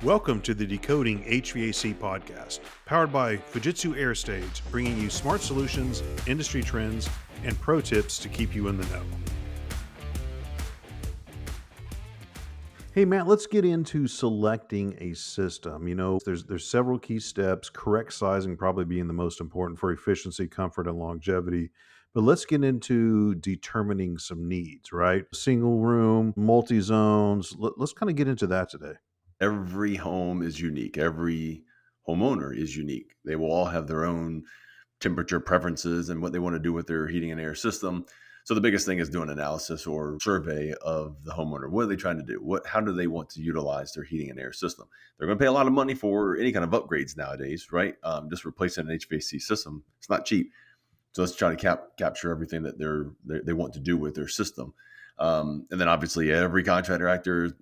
Welcome to the Decoding HVAC Podcast, powered by Fujitsu Air Stage, bringing you smart solutions, industry trends, and pro tips to keep you in the know. Hey Matt, let's get into selecting a system. There's several key steps, correct sizing probably being the most important for efficiency, comfort, and longevity. But let's get into determining some needs, right? Single room, multi-zones. Let's kind of get into that today. Every home is unique. Every homeowner is unique. They will all have their own temperature preferences and what they want to do with their heating and air system. So the biggest thing is doing analysis or survey of the homeowner. What are they trying to do? How do they want to utilize their heating and air system? They're going to pay a lot of money for any kind of upgrades nowadays, right? Just replacing an HVAC system, it's not cheap. So let's try to capture everything that they want to do with their system. And then obviously every contractor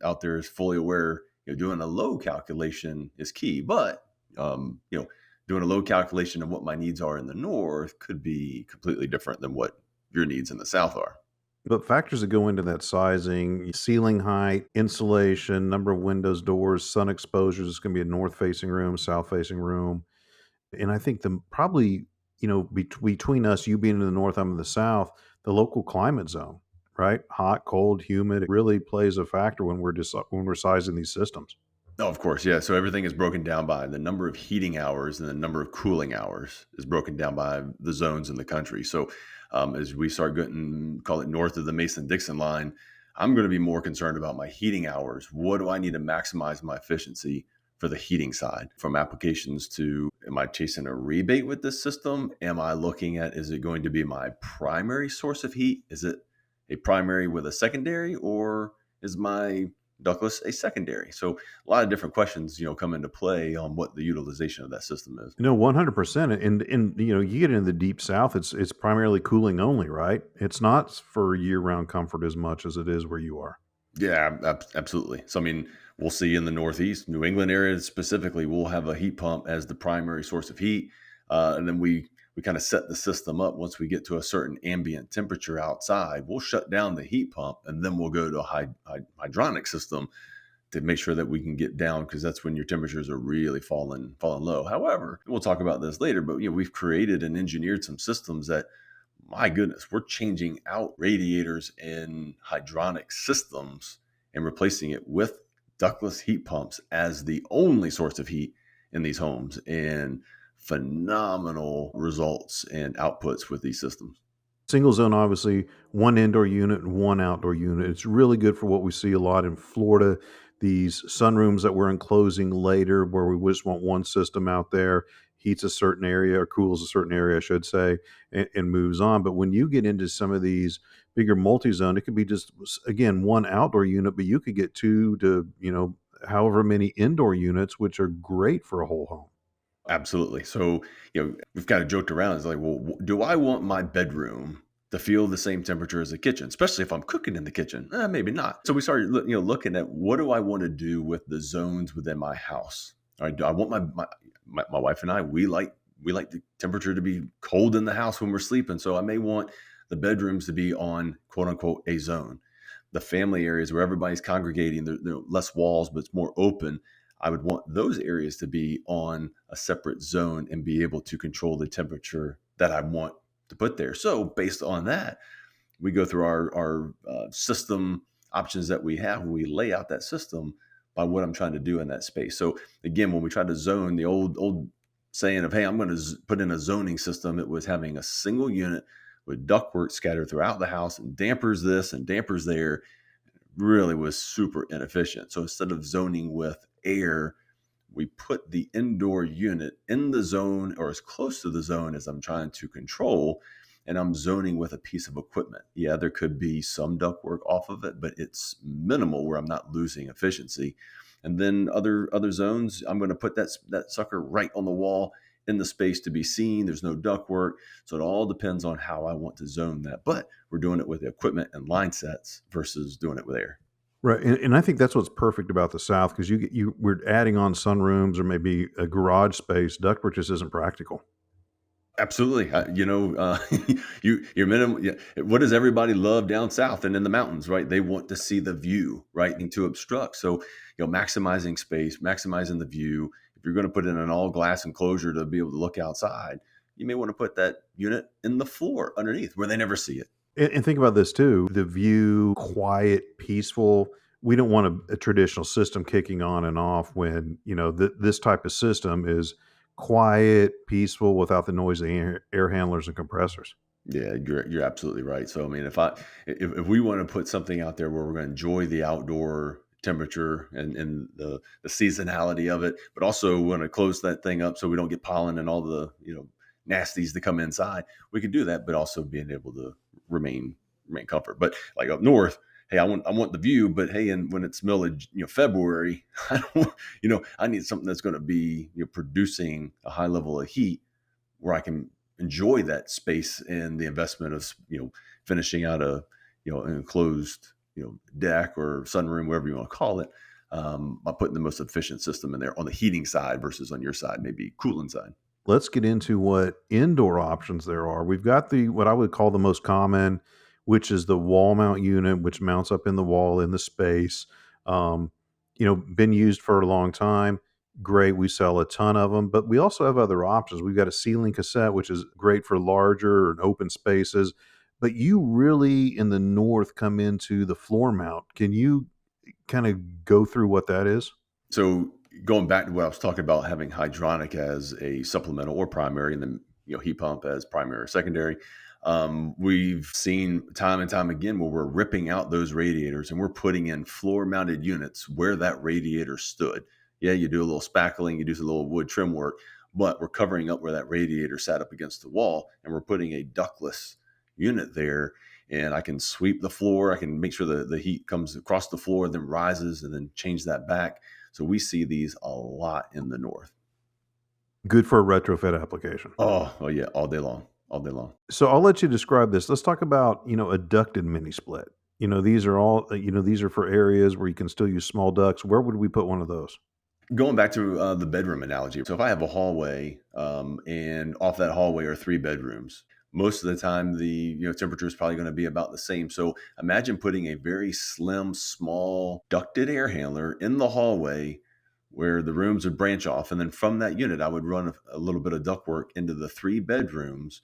out there is fully aware. Doing a load calculation is key, but doing a load calculation of what my needs are in the north could be completely different than what your needs in the south are. But factors that go into that sizing, ceiling height, insulation, number of windows, doors, sun exposures. It's going to be a north-facing room, south-facing room. And I think between us, you being in the north, I'm in the south, the local climate zone, right? Hot, cold, humid, it really plays a factor when we're sizing these systems. Oh, of course, yeah. So everything is broken down by the number of heating hours and the number of cooling hours is broken down by the zones in the country. So as we start getting, call it north of the Mason-Dixon line, I'm going to be more concerned about my heating hours. What do I need to maximize my efficiency for the heating side? From applications to, am I chasing a rebate with this system? Am I looking at, is it going to be my primary source of heat? Is it a primary with a secondary, or is my ductless a secondary? So a lot of different questions, come into play on what the utilization of that system is. 100%. And you get into the deep south, it's primarily cooling only, right? It's not for year-round comfort as much as it is where you are. Yeah, absolutely. So, we'll see in the Northeast, New England area specifically, we'll have a heat pump as the primary source of heat. And then we kind of set the system up. Once we get to a certain ambient temperature outside, we'll shut down the heat pump, and then we'll go to a hydronic system to make sure that we can get down, because that's when your temperatures are really falling low. However, we'll talk about this later, but we've created and engineered some systems that, my goodness, we're changing out radiators and hydronic systems and replacing it with ductless heat pumps as the only source of heat in these homes, and phenomenal results and outputs with these systems. Single zone, obviously, one indoor unit and one outdoor unit. It's really good for what we see a lot in Florida, these sunrooms that we're enclosing later, where we just want one system out there, heats a certain area or cools a certain area, I should say, and moves on. But when you get into some of these bigger multi-zone, it could be just, again, one outdoor unit, but you could get two to, however many indoor units, which are great for a whole home. Absolutely. So, we've kind of joked around. It's like, well, do I want my bedroom to feel the same temperature as the kitchen, especially if I'm cooking in the kitchen? Maybe not. So we started, looking at, what do I want to do with the zones within my house? All right, do I want my wife and I, we like the temperature to be cold in the house when we're sleeping. So I may want the bedrooms to be on, quote unquote, a zone. The family areas where everybody's congregating, there are less walls, but it's more open. I would want those areas to be on a separate zone and be able to control the temperature that I want to put there. So based on that, we go through our system options that we have. We lay out that system by what I'm trying to do in that space. So again, when we try to zone, the old saying of, hey, I'm going to put in a zoning system, it was having a single unit with ductwork scattered throughout the house and dampers this and dampers there. Really was super inefficient. So instead of zoning with air, we put the indoor unit in the zone or as close to the zone as I'm trying to control, and I'm zoning with a piece of equipment. Yeah, there could be some ductwork off of it, but it's minimal where I'm not losing efficiency. And then other zones, I'm going to put that sucker right on the wall in the space to be seen. There's no ductwork. So it all depends on how I want to zone that. But we're doing it with equipment and line sets versus doing it with air. Right, and I think that's what's perfect about the South, because we're adding on sunrooms or maybe a garage space. Ductwork just isn't practical. Absolutely. Your minimum. Yeah. What does everybody love down south and in the mountains, right? They want to see the view, right, and to obstruct. So, maximizing space, maximizing the view. If you're going to put in an all glass enclosure to be able to look outside, you may want to put that unit in the floor underneath where they never see it. And think about this too, the view, quiet, peaceful. We don't want a traditional system kicking on and off when, this type of system is quiet, peaceful, without the noise of air handlers and compressors. Yeah, you're absolutely right. So I mean, if we want to put something out there where we're going to enjoy the outdoor temperature and the seasonality of it, but also want to close that thing up so we don't get pollen and all the nasties that come inside, we could do that, but also being able to remain comfort. But like up north, hey, I want the view, but hey, and when it's middle of February, I don't, I need something that's going to be producing a high level of heat where I can enjoy that space and the investment of finishing out an enclosed deck or sunroom, whatever you want to call it, by putting the most efficient system in there on the heating side versus on your side, maybe cooling side. Let's get into what indoor options there are. We've got the what I would call the most common, which is the wall mount unit, which mounts up in the wall in the space. Um, been used for a long time. Great, we sell a ton of them, but we also have other options. We've got a ceiling cassette, which is great for larger and open spaces. But you really in the north come into the floor mount. Can you kind of go through what that is? So going back to what I was talking about, having hydronic as a supplemental or primary, and then heat pump as primary or secondary. We've seen time and time again where we're ripping out those radiators and we're putting in floor mounted units where that radiator stood. Yeah, you do a little spackling, you do a little wood trim work, but we're covering up where that radiator sat up against the wall, and we're putting a ductless unit there. And I can sweep the floor. I can make sure the heat comes across the floor, then rises, and then change that back. So we see these a lot in the north. Good for a retrofit application. Oh yeah, all day long. So I'll let you describe this. Let's talk about, a ducted mini split. These are all, these are for areas where you can still use small ducts. Where would we put one of those? Going back to the bedroom analogy. So if I have a hallway, and off that hallway are 3 bedrooms, most of the time the temperature is probably going to be about the same. So imagine putting a very slim, small ducted air handler in the hallway where the rooms would branch off, and then from that unit, I would run a little bit of ductwork into the 3 bedrooms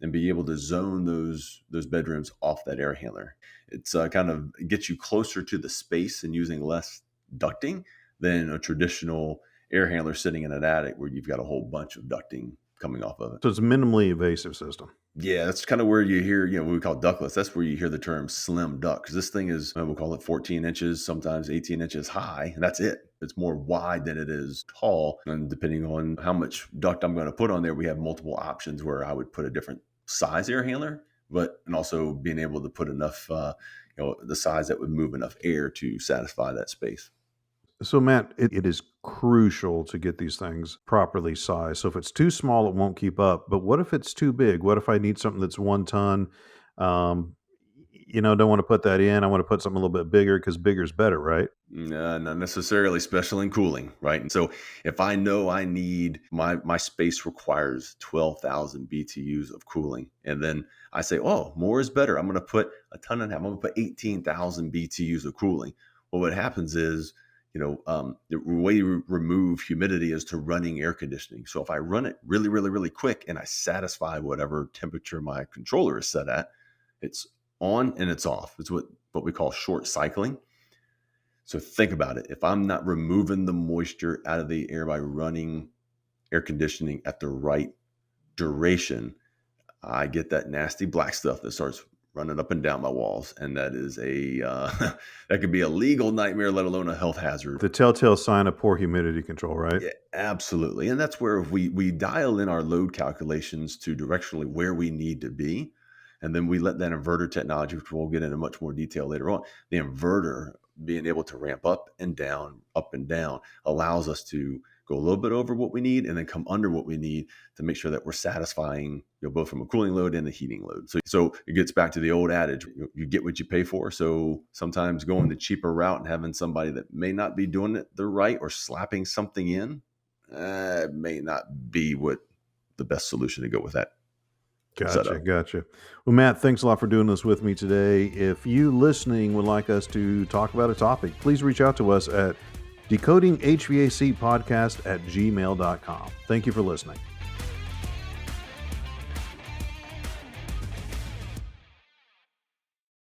and be able to zone those bedrooms off that air handler. It's kind of gets you closer to the space and using less ducting than a traditional air handler sitting in an attic where you've got a whole bunch of ducting coming off of it. So it's a minimally invasive system. Yeah, that's kind of where you hear, what we call ductless. That's where you hear the term slim duct, because this thing is, we'll call it 14 inches, sometimes 18 inches high, and that's it. It's more wide than it is tall. And depending on how much duct I'm going to put on there, we have multiple options where I would put a different size air handler, and also being able to put enough, the size that would move enough air to satisfy that space. So Matt, it is crucial to get these things properly sized. So if it's too small, it won't keep up. But what if it's too big? What if I need something that's 1 ton? Um, don't want to put that in. I want to put something a little bit bigger because bigger is better, right? Not necessarily, special in cooling, right? And so if I know I need my space requires 12,000 BTUs of cooling, and then I say, oh, more is better. I'm going to put a ton and a half. I'm going to put 18,000 BTUs of cooling. Well, what happens is, the way you remove humidity is to running air conditioning. So if I run it really, really, really quick and I satisfy whatever temperature my controller is set at, it's on and it's off. It's what we call short cycling. So think about it. If I'm not removing the moisture out of the air by running air conditioning at the right duration, I get that nasty black stuff that starts running up and down my walls, and that is that could be a legal nightmare, let alone a health hazard. The telltale sign of poor humidity control, right? Yeah, absolutely. And that's where we dial in our load calculations to directionally where we need to be. And then we let that inverter technology, which we'll get into much more detail later on, the inverter being able to ramp up and down, allows us to go a little bit over what we need and then come under what we need to make sure that we're satisfying, both from a cooling load and a heating load. So it gets back to the old adage, you get what you pay for. So sometimes going the cheaper route and having somebody that may not be doing it the right or slapping something in may not be what the best solution to go with that. Gotcha, setup. gotcha. Well, Matt, thanks a lot for doing this with me today. If you listening would like us to talk about a topic, please reach out to us at Decoding HVAC Podcast at gmail.com. Thank you for listening.